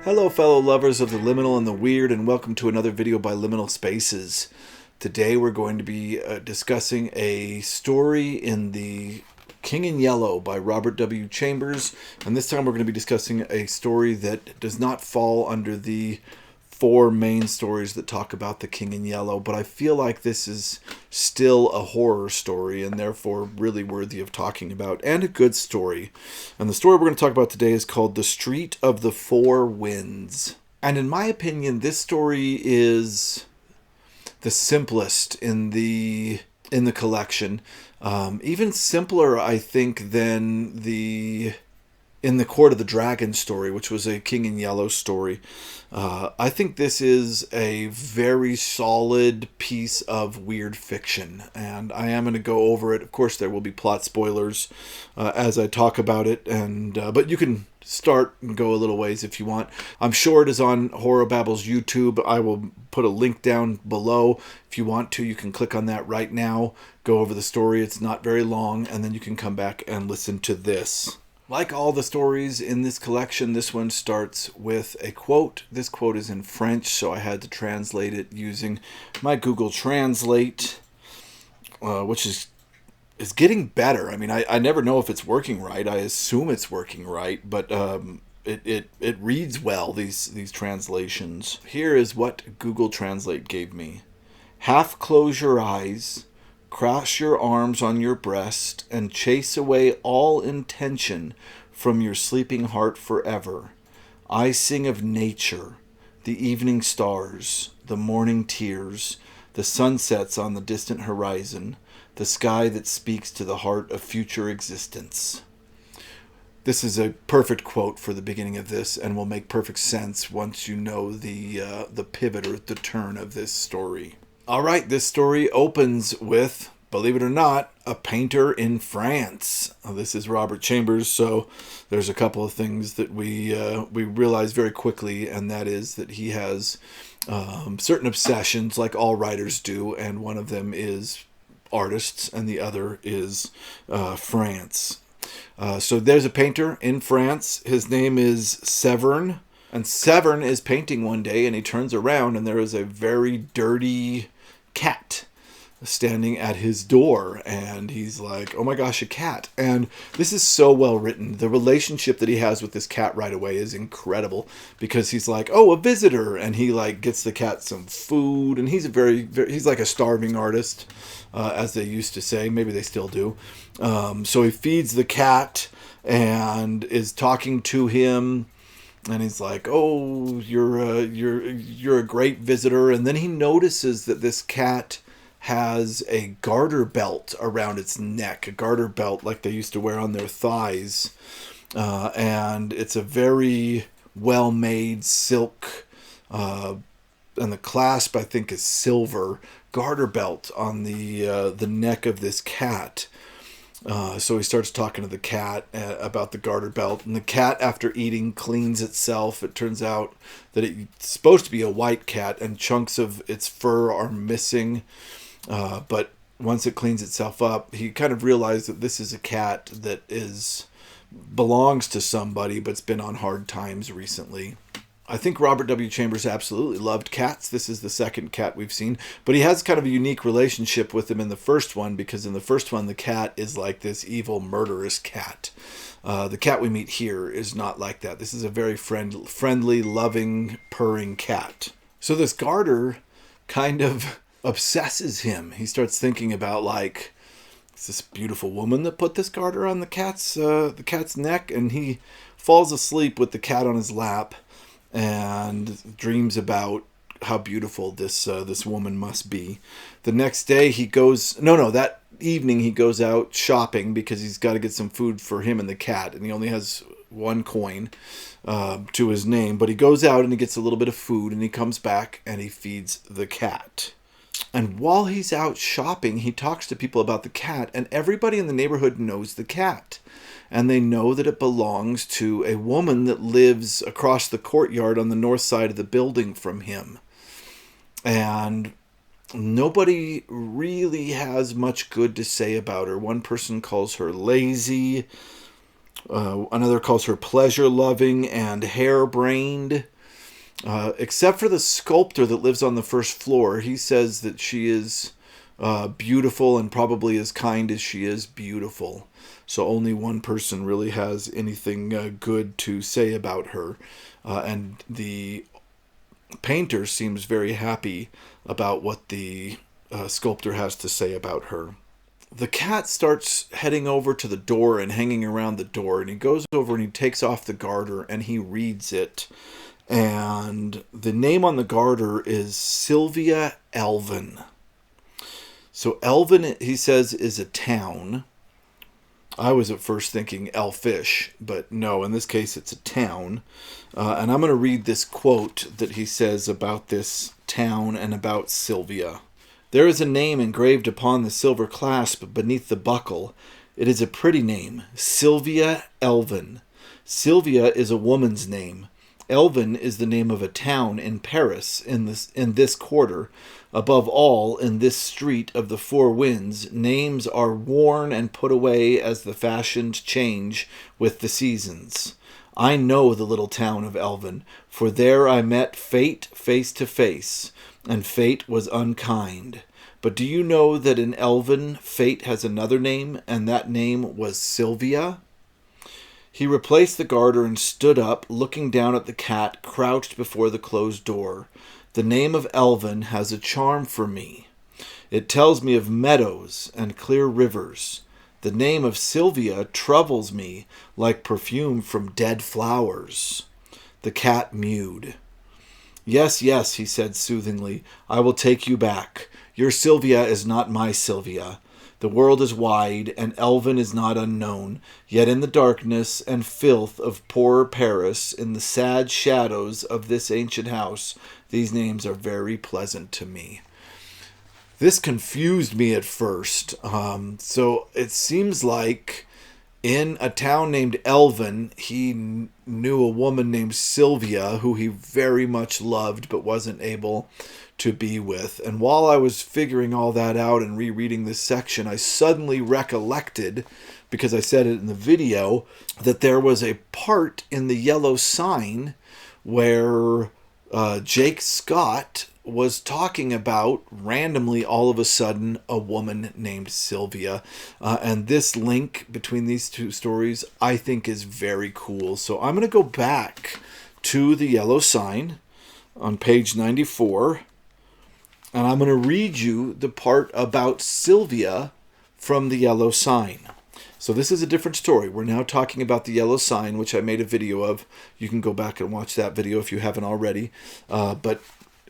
Hello fellow lovers of the liminal and the weird, and welcome to another video by Liminal Spaces. Today we're going to be discussing a story in The King in Yellow by Robert W. Chambers, and this time we're going to be discussing a story that does not fall under the four main stories that talk about the King in Yellow, but I feel like this is still a horror story and therefore really worthy of talking about, and a good story. And the story we're going to talk about today is called The Street of the Four Winds. And in my opinion, this story is the simplest in the collection. Even simpler, I think, than in the Court of the Dragon story, which was a King in Yellow story. I think this is a very solid piece of weird fiction, and I am going to go over it. Of course, there will be plot spoilers as I talk about it, but you can start and go a little ways if you want. I'm sure it is on Horror Babble's YouTube. I will put a link down below. If you want to, you can click on that right now, go over the story. It's not very long, and then you can come back and listen to this. Like all the stories in this collection, this one starts with a quote. This quote is in French, so I had to translate it using my Google Translate, which is getting better. I mean, I never know if it's working right. I assume it's working right, but it reads well, these translations. Here is what Google Translate gave me. Half close your eyes, cross your arms on your breast, and chase away all intention from your sleeping heart forever. I sing of nature, the evening stars, the morning tears, the sunsets on the distant horizon, the sky that speaks to the heart of future existence. This is a perfect quote for the beginning of this, and will make perfect sense once you know the pivot or the turn of this story. All right, this story opens with, believe it or not, a painter in France. This is Robert Chambers, so there's a couple of things that we realize very quickly, and that is that he has certain obsessions, like all writers do, and one of them is artists, and the other is France. So there's a painter in France. His name is Severn, and Severn is painting one day, and he turns around, and there is a very dirty cat standing at his door, and he's like, oh my gosh, a cat. And this is so well written. The relationship that he has with this cat right away is incredible, because he's like, oh, a visitor, and he like gets the cat some food, and he's he's like a starving artist, as they used to say. Maybe they still do. So he feeds the cat and is talking to him, and he's like, oh, you're a great visitor. And then he notices that this cat has a garter belt around its neck, a garter belt like they used to wear on their thighs. And it's a very well-made silk, and the clasp, I think, is silver, garter belt on the neck of this cat. So he starts talking to the cat about the garter belt, and the cat, after eating, cleans itself. It turns out that it's supposed to be a white cat, and chunks of its fur are missing. But once it cleans itself up, he kind of realized that this is a cat that belongs to somebody, but's been on hard times recently. I think Robert W. Chambers absolutely loved cats. This is the second cat we've seen, but he has kind of a unique relationship with them in the first one, because in the first one, the cat is like this evil, murderous cat. The cat we meet here is not like that. This is a very friendly, loving, purring cat. So this garter kind of obsesses him. He starts thinking about, like, it's this beautiful woman that put this garter on the cat's neck, and he falls asleep with the cat on his lap and dreams about how beautiful this woman must be. The next day that evening he goes out shopping, because he's got to get some food for him and the cat, and he only has one coin to his name, but he goes out and he gets a little bit of food, and he comes back and he feeds the cat. And while he's out shopping, he talks to people about the cat, and everybody in the neighborhood knows the cat. And they know that it belongs to a woman that lives across the courtyard on the north side of the building from him. And nobody really has much good to say about her. One person calls her lazy. Another calls her pleasure-loving and harebrained. Except for the sculptor that lives on the first floor. He says that she is beautiful and probably as kind as she is beautiful. So only one person really has anything good to say about her. And the painter seems very happy about what the sculptor has to say about her. The cat starts heading over to the door and hanging around the door, and he goes over and he takes off the garter and he reads it. And the name on the garter is Sylvia Elvin. So Elvin, he says, is a town. I was at first thinking elfish, but no, in this case it's a town. And I'm going to read this quote that he says about this town and about Sylvia. There is a name engraved upon the silver clasp beneath the buckle. It is a pretty name, Sylvia Elvin. Sylvia is a woman's name. Elvin is the name of a town in Paris, in this quarter. Above all, in this street of the Four Winds, names are worn and put away as the fashions change with the seasons. I know the little town of Elvin, for there I met fate face to face, and fate was unkind. But do you know that in Elvin, fate has another name, and that name was Sylvia? He replaced the garter and stood up, looking down at the cat crouched before the closed door. The name of Elvin has a charm for me. It tells me of meadows and clear rivers. The name of Sylvia troubles me like perfume from dead flowers. The cat mewed. Yes, yes, he said soothingly, I will take you back. Your Sylvia is not my Sylvia. The world is wide, and Elvin is not unknown, yet in the darkness and filth of poor Paris, in the sad shadows of this ancient house, these names are very pleasant to me. This confused me at first. So it seems like in a town named Elvin, he knew a woman named Sylvia, who he very much loved but wasn't able to be with. And while I was figuring all that out and rereading this section, I suddenly recollected, because I said it in the video, that there was a part in the yellow sign where Jake Scott was talking about, randomly all of a sudden, a woman named Sylvia. And this link between these two stories I think is very cool. So I'm going to go back to the yellow sign on page 94. And I'm going to read you the part about Sylvia from the yellow sign. So this is a different story. We're now talking about the yellow sign, which I made a video of. You can go back and watch that video if you haven't already. But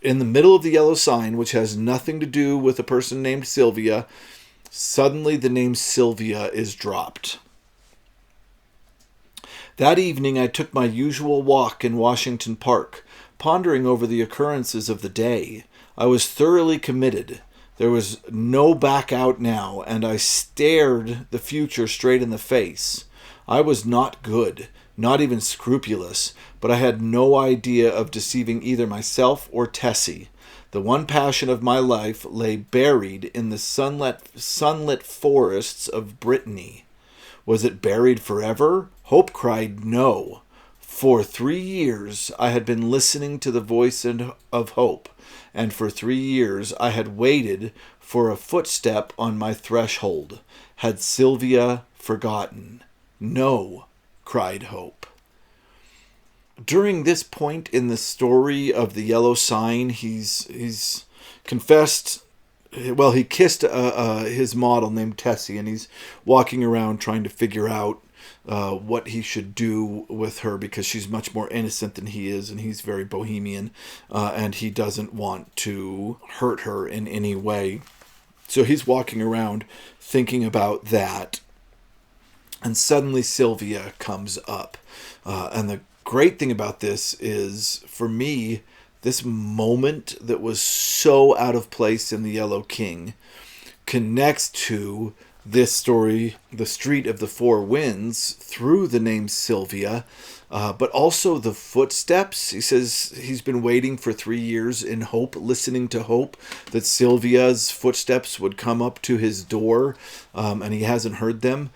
in the middle of the yellow sign, which has nothing to do with a person named Sylvia, suddenly the name Sylvia is dropped. That evening I took my usual walk in Washington Park, pondering over the occurrences of the day. I was thoroughly committed. There was no back out now, and I stared the future straight in the face. I was not good, not even scrupulous, but I had no idea of deceiving either myself or Tessie. The one passion of my life lay buried in the sunlit forests of Brittany. Was it buried forever? Hope cried no. For 3 years I had been listening to the voice of hope, and for 3 years I had waited for a footstep on my threshold. Had Sylvia forgotten? No, cried hope. During this point in the story of the yellow sign, he's confessed. Well, he kissed his model named Tessie, and he's walking around trying to figure out what he should do with her, because she's much more innocent than he is, and he's very bohemian, and he doesn't want to hurt her in any way. So he's walking around thinking about that, and suddenly Sylvia comes up. And the great thing about this is, for me, this moment that was so out of place in the Yellow King connects to this story, the Street of the Four Winds, through the name Sylvia, but also the footsteps. He says he's been waiting for 3 years in hope, listening to hope, that Sylvia's footsteps would come up to his door, and he hasn't heard them.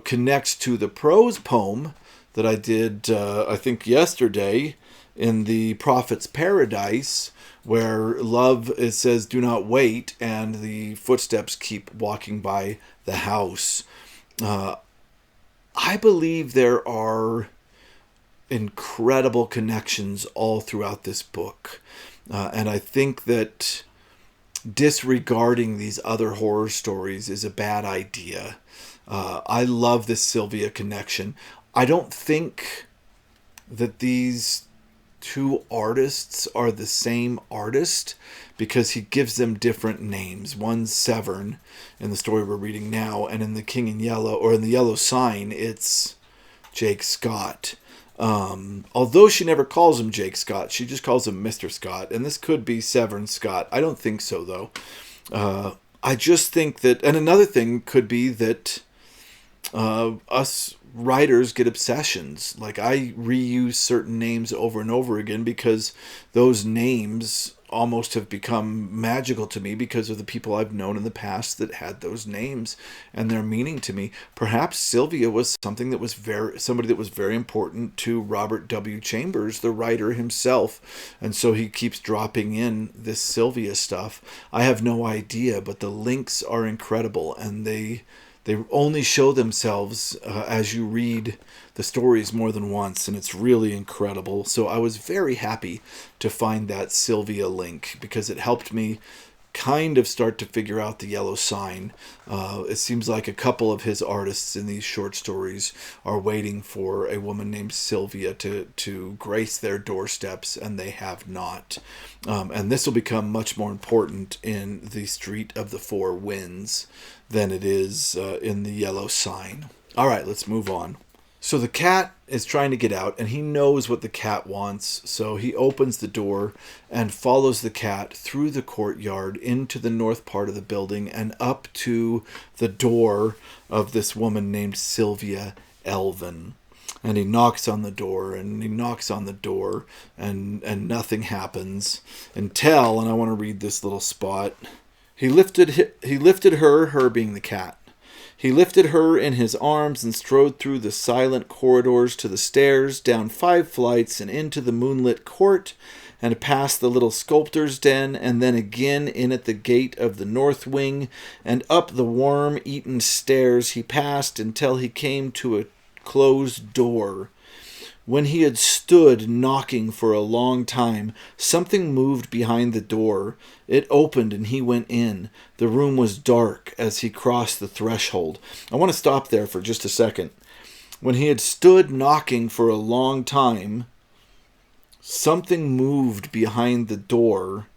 Connects to the prose poem that I did, I think, yesterday, in the prophet's paradise, where love, it says, do not wait, and the footsteps keep walking by the house. I believe there are incredible connections all throughout this book. And I think that disregarding these other horror stories is a bad idea. I love this Sylvia connection. I don't think that these two artists are the same artist, because he gives them different names. One's Severn in the story we're reading now, and in The King in Yellow, or in The Yellow Sign, it's Jake Scott. Although she never calls him Jake Scott, she just calls him Mr. Scott, and this could be Severn Scott. I don't think so, though. I just think that, and another thing could be that us writers get obsessions. Like, I reuse certain names over and over again because those names almost have become magical to me because of the people I've known in the past that had those names and their meaning to me. Perhaps Sylvia was somebody that was very important to Robert W. Chambers, the writer himself, and so he keeps dropping in this Sylvia stuff. I have no idea, but the links are incredible, and they only show themselves as you read the stories more than once, and it's really incredible. So I was very happy to find that Sylvia link, because it helped me kind of start to figure out the Yellow Sign. It seems like a couple of his artists in these short stories are waiting for a woman named Sylvia to grace their doorsteps, and they have not. And this will become much more important in The Street of the Four Winds than it is in the Yellow Sign. All right, let's move on. So the cat is trying to get out, and he knows what the cat wants, so he opens the door and follows the cat through the courtyard into the north part of the building and up to the door of this woman named Sylvia Elvin. And he knocks on the door, and he knocks on the door, and nothing happens until, and I want to read this little spot, he lifted her being the cat. He lifted her in his arms and strode through the silent corridors to the stairs, down 5 flights and into the moonlit court, and past the little sculptor's den, and then again in at the gate of the north wing, and up the worm-eaten stairs he passed until he came to a closed door. When he had stood knocking for a long time, something moved behind the door. It opened and he went in. The room was dark as he crossed the threshold. I want to stop there for just a second. When he had stood knocking for a long time, something moved behind the door.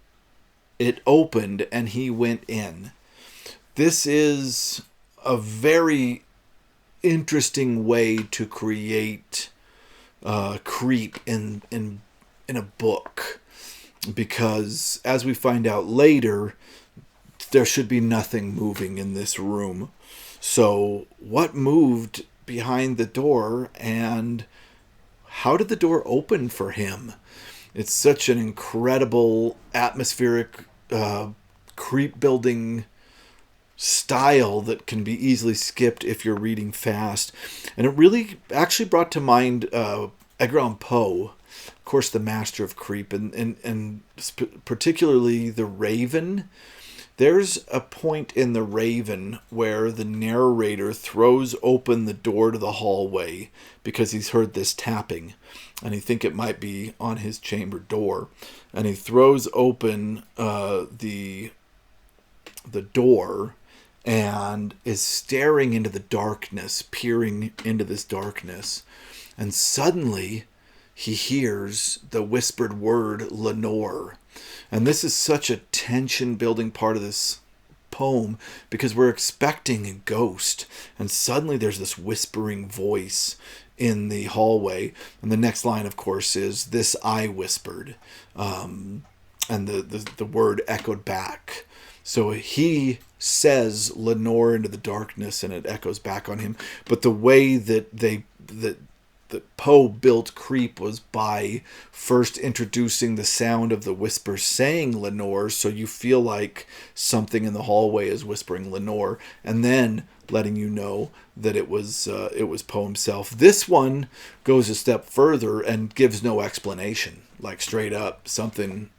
It opened and he went in. This is a very interesting way to create creep in a book, because as we find out later, there should be nothing moving in this room. So what moved behind the door, and how did the door open for him? It's such an incredible atmospheric creep building style that can be easily skipped if you're reading fast. And it really actually brought to mind Edgar Allan Poe, of course, the master of creep, and particularly The Raven. There's a point in The Raven where the narrator throws open the door to the hallway because he's heard this tapping, and he think it might be on his chamber door, and he throws open the door and is staring into the darkness, peering into this darkness. And suddenly he hears the whispered word Lenore. And this is such a tension-building part of this poem, because we're expecting a ghost. And suddenly there's this whispering voice in the hallway. And the next line, of course, is, "This I whispered." And the word echoed back. So he says Lenore into the darkness, and it echoes back on him. But the way that Poe built creep was by first introducing the sound of the whisper saying Lenore, so you feel like something in the hallway is whispering Lenore, and then letting you know that it was Poe himself. This one goes a step further and gives no explanation. like straight up, something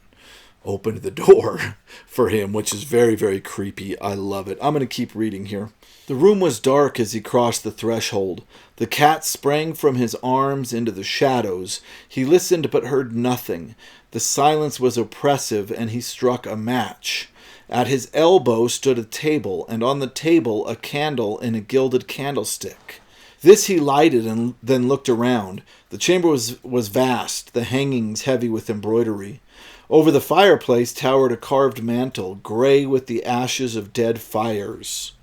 opened the door for him, which is very, very creepy. I love it. I'm going to keep reading here. The room was dark as he crossed the threshold. The cat sprang from his arms into the shadows. He listened but heard nothing. The silence was oppressive, and he struck a match. At his elbow stood a table, and on the table a candle in a gilded candlestick. This he lighted and then looked around. The chamber was vast, the hangings heavy with embroidery. Over the fireplace towered a carved mantel, gray with the ashes of dead fires.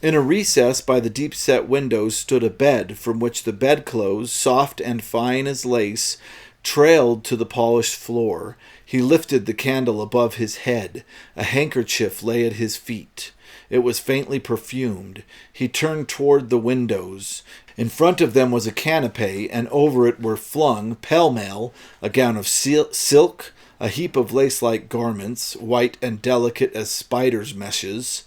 In a recess by the deep-set windows stood a bed, from which the bedclothes, soft and fine as lace, trailed to the polished floor. He lifted the candle above his head. A handkerchief lay at his feet. It was faintly perfumed. He turned toward the windows. In front of them was a canapé, and over it were flung, pell-mell, a gown of silk, a heap of lace-like garments, white and delicate as spiders' meshes,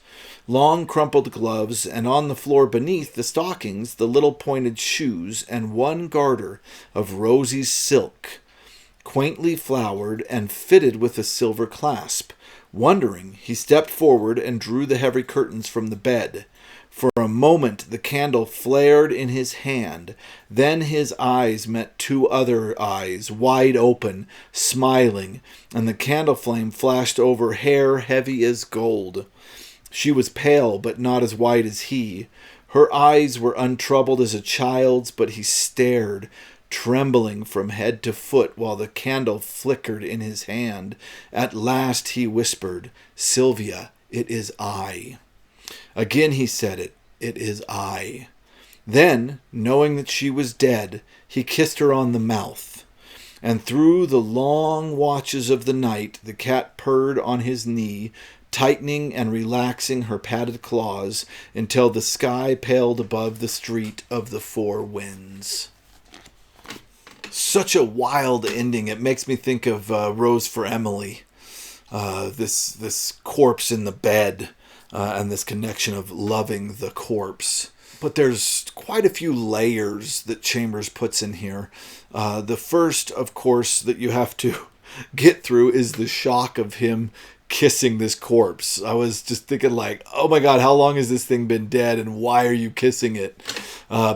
long crumpled gloves, and on the floor beneath the stockings, the little pointed shoes, and one garter of rosy silk, quaintly flowered and fitted with a silver clasp. Wondering, he stepped forward and drew the heavy curtains from the bed. For a moment the candle flared in his hand. Then his eyes met two other eyes, wide open, smiling, and the candle flame flashed over hair heavy as gold. She was pale, but not as white as he. Her eyes were untroubled as a child's, but he stared, trembling from head to foot, while the candle flickered in his hand. At last he whispered, "Sylvia, it is I." Again he said it, "It is I." Then, knowing that she was dead, he kissed her on the mouth. And through the long watches of the night, the cat purred on his knee, tightening and relaxing her padded claws until the sky paled above the street of the four winds. Such a wild ending. It makes me think of Rose for Emily. This corpse in the bed, and this connection of loving the corpse. But there's quite a few layers that Chambers puts in here. The first, of course, that you have to get through is the shock of him kissing this corpse. I was just thinking like, oh my God, how long has this thing been dead and why are you kissing it?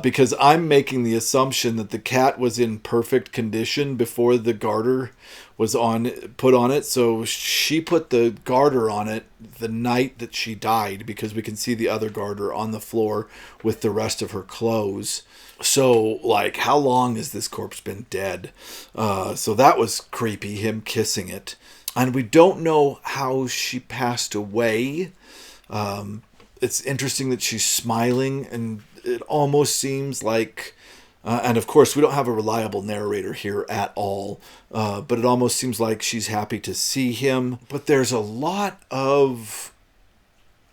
Because I'm making the assumption that the cat was in perfect condition before the garter was put on it. So she put the garter on it the night that she died, because we can see the other garter on the floor with the rest of her clothes. So, like, how long has this corpse been dead? So that was creepy, him kissing it. And we don't know how she passed away. It's interesting that she's smiling, and it almost seems like... and of course, we don't have a reliable narrator here at all. But it almost seems like she's happy to see him. But there's a lot of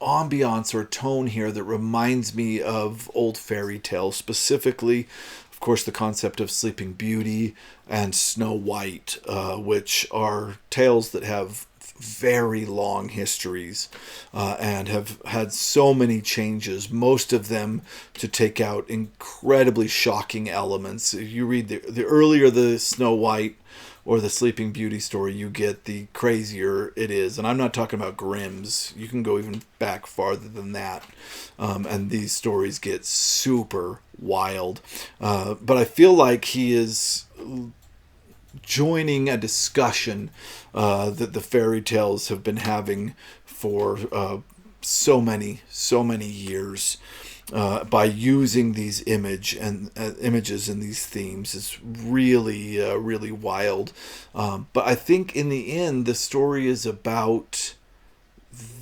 ambiance or tone here that reminds me of old fairy tales, specifically, of course, the concept of Sleeping Beauty and Snow White, which are tales that have very long histories and have had so many changes, most of them to take out incredibly shocking elements. If you read the earlier the Snow White or the Sleeping Beauty story you get, the crazier it is. And I'm not talking about Grimm's. You can go even back farther than that. And these stories get super wild. But I feel like he is joining a discussion that the fairy tales have been having for so many years. By using these images and these themes is really wild. But I think in the end, the story is about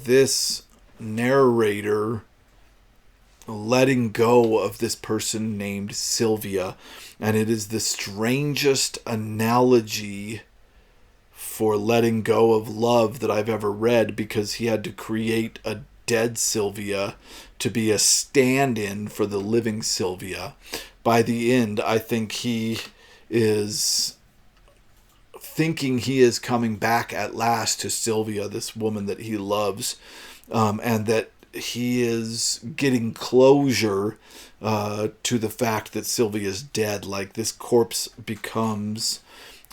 this narrator letting go of this person named Sylvia. And it is the strangest analogy for letting go of love that I've ever read, because he had to create a dead Sylvia to be a stand-in for the living Sylvia. By the end, I think he is thinking he is coming back at last to Sylvia, this woman that he loves, and that he is getting closure to the fact that Sylvia's dead. Like, this corpse becomes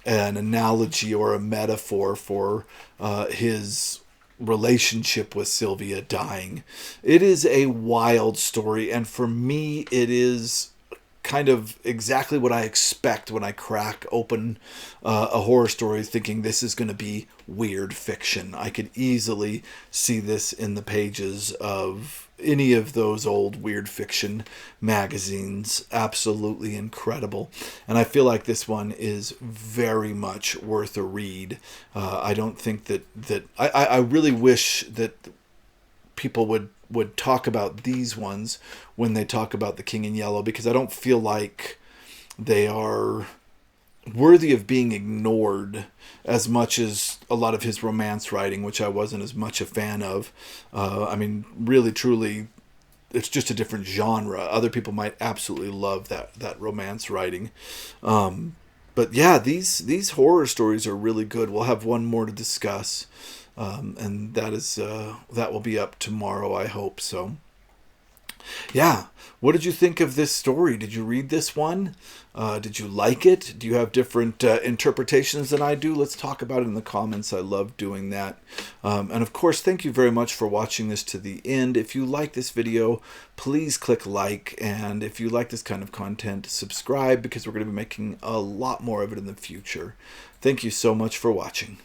an analogy or a metaphor for his relationship with Sylvia dying. It is a wild story, and for me, it is kind of exactly what I expect when I crack open a horror story thinking this is going to be weird fiction. I could easily see this in the pages of any of those old weird fiction magazines. Absolutely incredible. And I feel like this one is very much worth a read. I don't think I really wish that people would talk about these ones when they talk about The King in Yellow, because I don't feel like they are worthy of being ignored as much as a lot of his romance writing, which I wasn't as much a fan of. I mean, really, truly, it's just a different genre. Other people might absolutely love that romance writing. But yeah, these horror stories are really good. We'll have one more to discuss. And that will be up tomorrow, I hope. So yeah, what did you think of this story? Did you read this one? Did you like it? Do you have different interpretations than I do? Let's talk about it in the comments. I love doing that. And of course, thank you very much for watching this to the end. If you like this video, please click like. And if you like this kind of content, subscribe, because we're going to be making a lot more of it in the future. Thank you so much for watching.